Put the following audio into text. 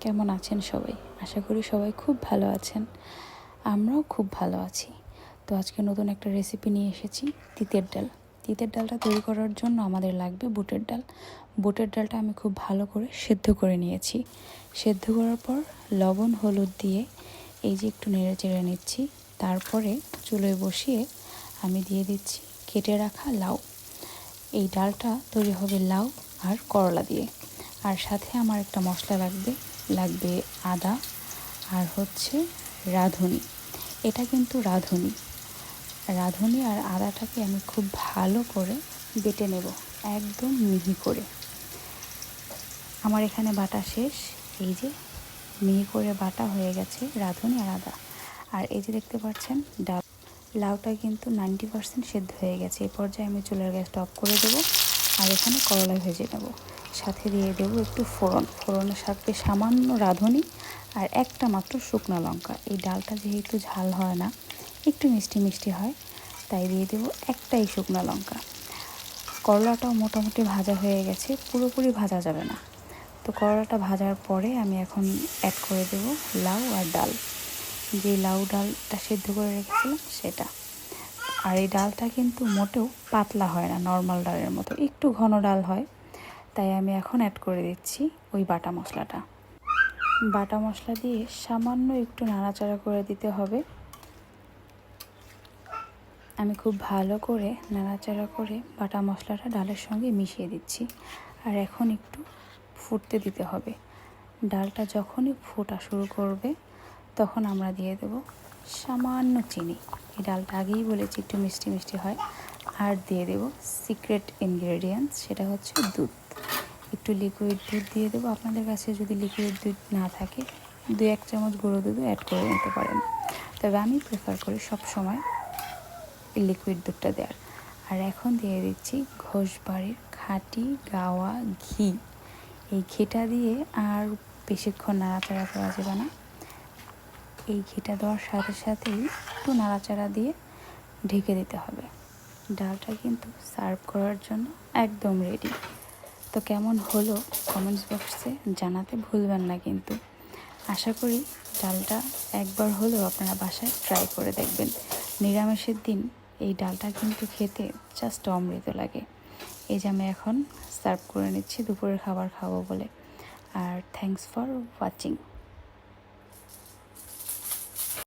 কেমন আছেন সবাই? আশা করি সবাই খুব ভালো আছেন। আমরাও খুব ভালো আছি। তো আজকে নতুন একটা রেসিপি নিয়ে এসেছি, তিতের ডাল। তিতের ডালটা তৈরি করার জন্য আমাদের লাগবে বুটের ডাল। বুটের ডালটা আমি খুব ভালো করে সেদ্ধ করে নিয়েছি। সেদ্ধ করার পর লবণ হলুদ দিয়ে এই যে একটু নেড়ে চেড়ে নিচ্ছি। তারপরে চুলোয় বসিয়ে আমি দিয়ে দিচ্ছি কেটে রাখা লাউ। এই ডালটা তৈরি হবে লাউ আর করলা দিয়ে। আর সাথে আমার একটা মশলা লাগবে আদা আর হচ্ছে রাঁধুনি। এটা কিন্তু রাঁধুনি আর আদাটাকে আমি খুব ভালো করে বেটে নেব, একদম মিহি করে। আমার এখানে বাটা শেষ। এই যে মিহি করে বাটা হয়ে গেছে রাঁধুনি আর আদা। আর এই যে দেখতে পাচ্ছেন লাউটা কিন্তু 90% সেদ্ধ হয়ে গেছে। এই পর্যায়ে আমি চুলার গ্যাসটা অফ করে দেবো আর এখানে করলা ভেজে নেব। সাথে দিয়ে দেবো একটু ফোড়নের সাথে সামান্য রাঁধুনি আর একটা মাত্র শুকনো লঙ্কা। এই ডালটা যেহেতু ঝাল হয় না, একটু মিষ্টি মিষ্টি হয়, তাই দিয়ে দেবো একটাই শুকনো লঙ্কা। করলাটাও মোটামুটি ভাজা হয়ে গেছে, পুরোপুরি ভাজা যাবে না। তো করলাটা ভাজার পরে আমি এখন অ্যাড করে দেবো লাউ আর ডাল। যে লাউ ডালটা সেদ্ধ করে রেখেছিলাম সেটা। আর এই ডালটা কিন্তু মোটেও পাতলা হয় না, নর্মাল ডালের মতো একটু ঘন ডাল হয়। তাই আমি এখন অ্যাড করে দিচ্ছি ওই বাটা মশলাটা। বাটা মশলা দিয়ে সামান্য একটু নাড়াচাড়া করে দিতে হবে। আমি খুব ভালো করে নাড়াচাড়া করে বাটা মশলাটা ডালের সঙ্গে মিশিয়ে দিচ্ছি। আর এখন একটু ফুটতে দিতে হবে। ডালটা যখনই ফোটা শুরু করবে তখন আমরা দিয়ে দেব সামান্য চিনি। এই ডালটা আগেই বলেছি একটু মিষ্টি মিষ্টি হয়। আর দিয়ে দেব সিক্রেট ইনগ্রেডিয়েন্টস, সেটা হচ্ছে দুধ। একটু লিকুইড দুধ দিয়ে দেবো। আপনাদের কাছে যদি লিকুইড দুধ না থাকে 2-1 চামচ গুঁড়ো দুধও অ্যাড করে নিতে পারেন। তবে আমি প্রেফার করি সব সময় লিকুইড দুধটা দেওয়ার। আর এখন দিয়ে দিচ্ছি ঘোষবাড়ির খাঁটি গাওয়া ঘি। এই ঘিটা দিয়ে আর বেশিক্ষণ নাড়াচাড়া করা যাবে না। এই ঘিটা দেওয়ার সাথে সাথেই একটু নাড়াচাড়া দিয়ে ঢেকে দিতে হবে। ডালটা কিন্তু সার্ভ করার জন্য একদম রেডি। তো কেমন হলো কমেন্টস বক্সে জানাতে ভুলবেন না কিন্তু। আশা করি ডালটা একবার হলেও আপনারা বাসায় ট্রাই করে দেখবেন। নিরামিষের দিন এই ডালটা কিন্তু খেতে জাস্ট অমৃত লাগে। এই যে আমি এখন সার্ভ করে নিচ্ছি, দুপুরের খাবার খাবো বলে। আর থ্যাঙ্কস ফর ওয়াচিং।